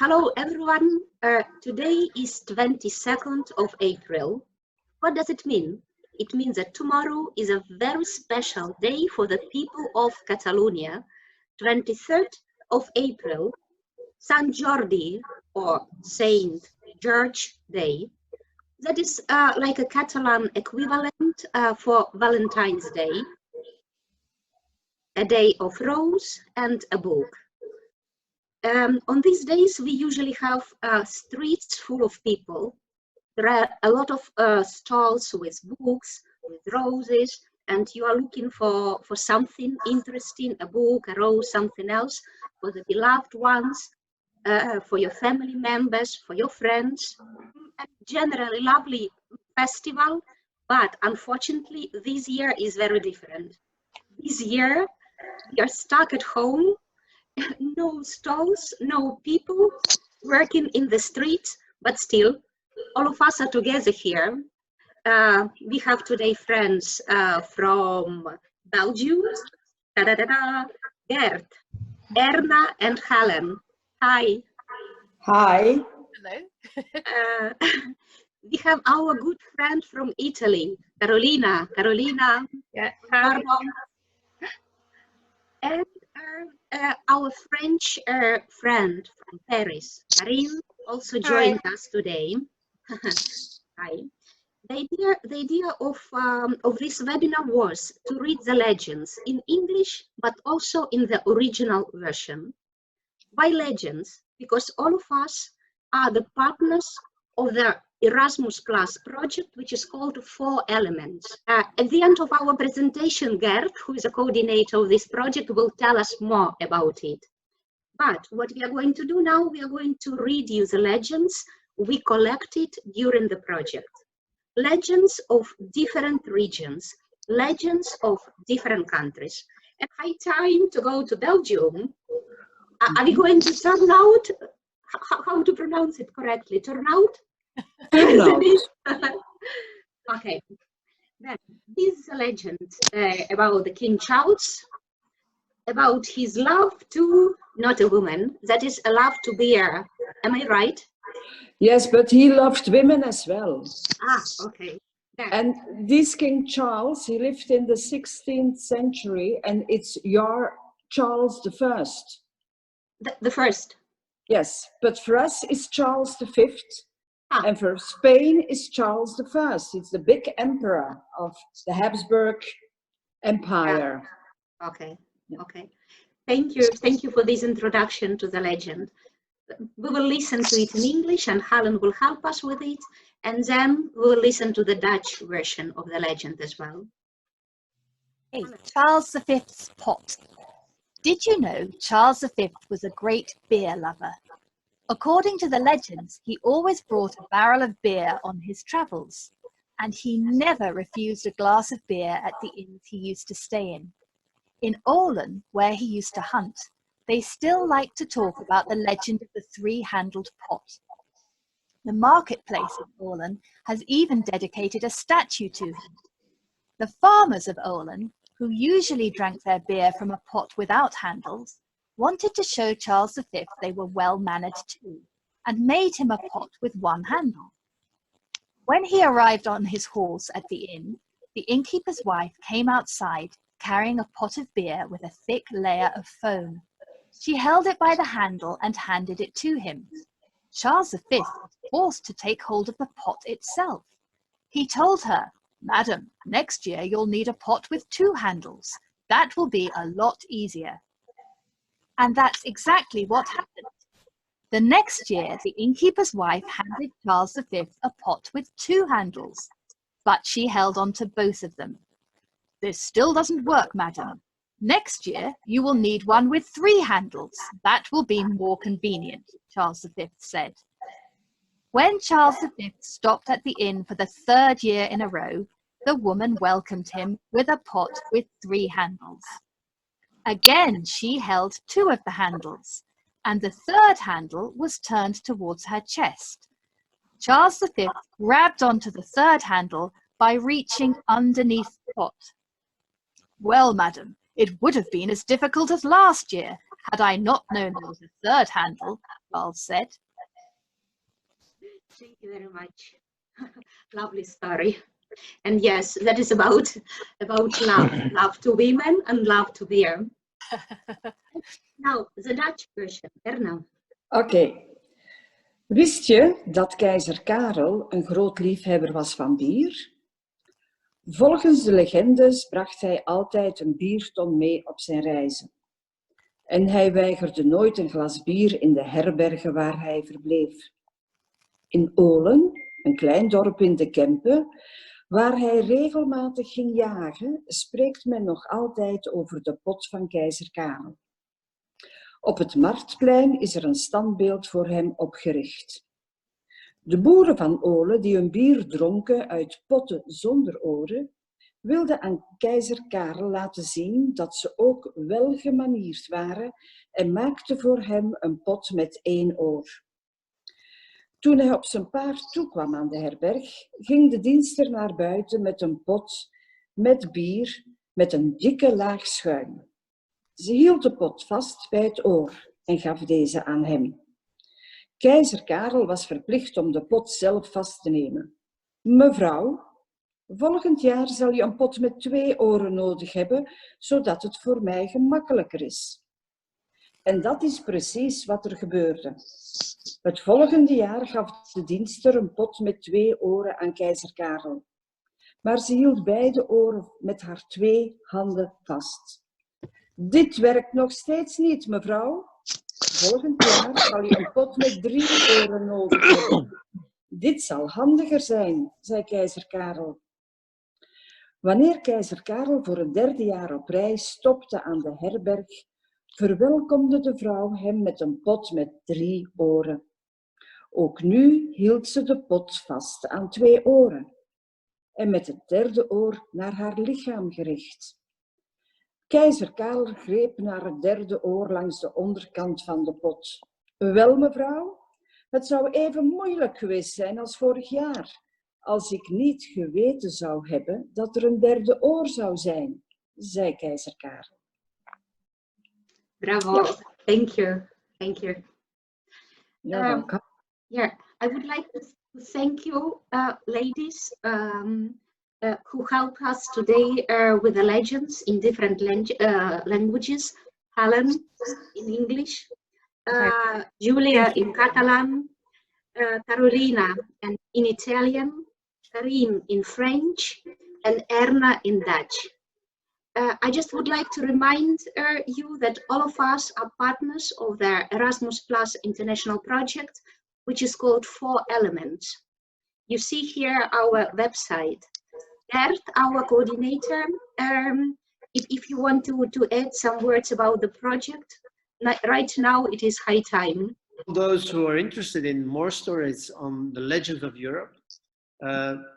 Hello everyone, today is 22nd of April. What does it mean? It means that tomorrow is a very special day for the people of Catalonia, 23rd of April, Sant Jordi or Saint George Day. That is like a Catalan equivalent for Valentine's Day, a day of rose and a book. On these days, we usually have streets full of people. There are a lot of stalls with books, with roses, and you are looking for something interesting, a book, a rose, something else, for the beloved ones, for your family members, for your friends. And generally lovely festival, but unfortunately, this year is very different. This year, we are stuck at home. No stalls, no people working in the streets, but still, all of us are together here. We have today friends from Belgium, Gert, Erna, and Helen. Hi. Hi. Hello. We have our good friend from Italy, Carolina. Carolina. Yeah. Hi. And our French friend from Paris, Karine, also joined us today. Hi. The idea of this webinar was to read the legends in English, but also in the original version. Why legends? Because all of us are the partners of the Erasmus Plus project, which is called 4 Elements. At the end of our presentation, Gert, who is a coordinator of this project, will tell us more about it. But what we are going to do now, we are going to read you the legends we collected during the project. Legends of different regions, legends of different countries. And high time to go to Belgium. Are we going to turn out? How to pronounce it correctly? Turn out? Okay. Then, this is a legend about the King Charles, about his love to, not a woman, that is a love to beer. Am I right? Yes, but he loved women as well. Ah, okay. Then. And this King Charles, he lived in the 16th century, and it's your Charles the First. The first? Yes, but for us it's Charles V. Ah. And for Spain is Charles I. It's the big emperor of the Habsburg Empire. Yeah. Okay, okay. Thank you for this introduction to the legend. We will listen to it in English and Helen will help us with it. And then we will listen to the Dutch version of the legend as well. Hey, Charles V's pot. Did you know Charles V was a great beer lover? According to the legends, he always brought a barrel of beer on his travels, and he never refused a glass of beer at the inns he used to stay in. In Olen, where he used to hunt, they still like to talk about the legend of the three-handled pot. The marketplace of Olen has even dedicated a statue to him. The farmers of Olen, who usually drank their beer from a pot without handles, wanted to show Charles V they were well-mannered too, and made him a pot with one handle. When he arrived on his horse at the inn, the innkeeper's wife came outside carrying a pot of beer with a thick layer of foam. She held it by the handle and handed it to him. Charles V was forced to take hold of the pot itself. He told her, "Madam, next year you'll need a pot with 2 handles. That will be a lot easier." And that's exactly what happened. The next year, the innkeeper's wife handed Charles V a pot with 2 handles, but she held on to both of them. "This still doesn't work, madam. Next year, you will need one with 3 handles. That will be more convenient," Charles V said. When Charles V stopped at the inn for the 3rd year in a row, the woman welcomed him with a pot with 3 handles. Again, she held 2 of the handles, and the 3rd handle was turned towards her chest. Charles V grabbed onto the 3rd handle by reaching underneath the pot. "Well, madam, it would have been as difficult as last year. had I not known there was a third handle, Charles said. Thank you very much. Lovely story. And yes, that is about love. Love to women and love to beer. Now, the Dutch version. Erna. Oké. Wist je dat keizer Karel een groot liefhebber was van bier? Volgens de legendes bracht hij altijd een bierton mee op zijn reizen. En hij weigerde nooit een glas bier in de herbergen waar hij verbleef. In Olen, een klein dorp in de Kempen, waar hij regelmatig ging jagen, spreekt men nog altijd over de pot van keizer Karel. Op het Marktplein is er een standbeeld voor hem opgericht. De boeren van Olen, die hun bier dronken uit potten zonder oren, wilden aan keizer Karel laten zien dat ze ook welgemanierd waren en maakten voor hem een pot met 1 oor. Toen hij op zijn paard toekwam aan de herberg, ging de dienster naar buiten met een pot met bier met een dikke laag schuim. Ze hield de pot vast bij het oor en gaf deze aan hem. Keizer Karel was verplicht om de pot zelf vast te nemen. Mevrouw, volgend jaar zal je een pot met 2 oren nodig hebben, zodat het voor mij gemakkelijker is. En dat is precies wat er gebeurde. Het volgende jaar gaf de dienster een pot met 2 oren aan keizer Karel. Maar ze hield beide oren met haar 2 handen vast. Dit werkt nog steeds niet, mevrouw. Volgend jaar zal je een pot met 3 oren nodig hebben. Dit zal handiger zijn, zei keizer Karel. Wanneer keizer Karel voor het 3e jaar op reis stopte aan de herberg, verwelkomde de vrouw hem met een pot met 3 oren. Ook nu hield ze de pot vast aan 2 oren en met het 3e oor naar haar lichaam gericht. Keizer Karel greep naar het 3e oor langs de onderkant van de pot. Wel, mevrouw, het zou even moeilijk geweest zijn als vorig jaar, als ik niet geweten zou hebben dat er een 3e oor zou zijn, zei keizer Karel. Bravo. Thank you. Thank you. Ja, welkom. Yeah, I would like to thank you, ladies, who help us today with the legends in different languages. Helen in English, Julia in Catalan, Carolina in Italian, Karin in French, and Erna in Dutch. I just would like to remind you that all of us are partners of the Erasmus Plus International Project, which is called 4 Elements. You see here our website. Gert, our coordinator, if you want to add some words about the project, right now it is high time. Those who are interested in more stories on the legends of Europe,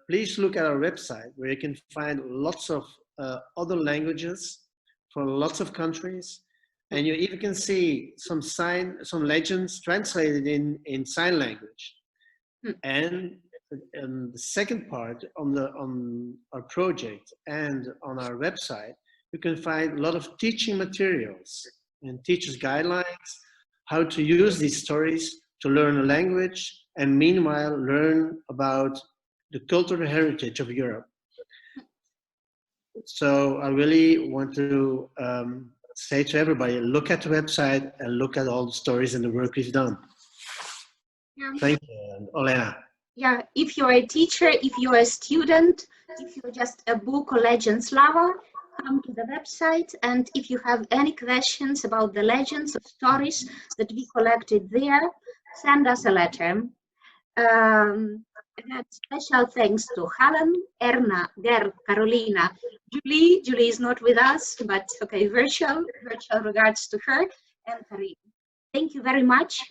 please look at our website where you can find lots of other languages for lots of countries, and you even can see some legends translated in sign language. And the second part on our project and on our website, you can find a lot of teaching materials and teachers' guidelines, how to use these stories to learn a language and meanwhile learn about the cultural heritage of Europe. So I really want to say to everybody, look at the website and look at all the stories and the work we've done. Yeah. Thank you, Olena. Yeah, if you're a teacher, if you're a student, if you're just a book or legends lover, come to the website, and if you have any questions about the legends or stories that we collected there, send us a letter. And special thanks to Helen, Erna, Gert, Carolina, Julie. Julie is not with us, but okay, virtual regards to her, and Karin. Thank you very much.